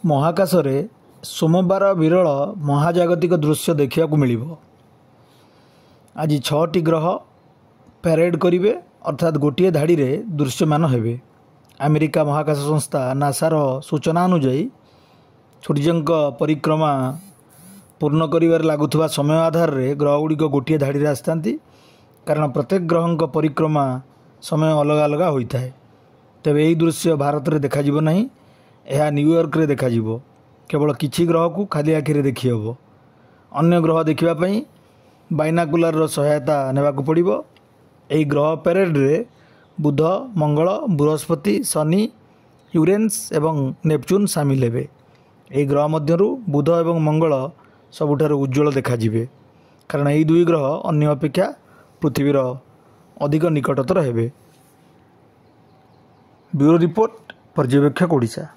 महाकाश रे सोमवार विरल महाजागतिक दृश्य देखा मिलिब। आज 6टी ग्रह पैरेड करिवे अर्थात गोटे धाड़ी रे दृश्यमान हेबे। अमेरिका महाकाश संस्था नासार सूचना अनुसार सूर्यंक परिक्रमा पूर्ण करिवार लागुवा समय आधार रे ग्रहगुड़िक गोटे धाड़ी रे आसतांती, कारण प्रत्येक ग्रहंक परिक्रमा समय अलग अलग होता है। तेबे यही दृश्य भारत में देखा नहीं, यह न्यूयॉर्क रे देखा केवल किछि ग्रह को खाली आखिरे देखी हेबो। अन्य ग्रह देखापी बाइनाकुलर सहायता नेबाकु पड़िबो। एही ग्रह पैरेड रे बुध, मंगल, बृहस्पति, शनि, यूरेनस एवं नेपच्यून सामिल हेबे। एही ग्रह मध्यरु बुध एवं मंगल सबुठारु उज्जवल देखाजिबे, कारण एही दुई ग्रह अन्य अपेक्षा पृथ्वीर अधिक निकटतर हेबे। ब्यूरो रिपोर्ट, पर्यवेक्षक ओडिशा।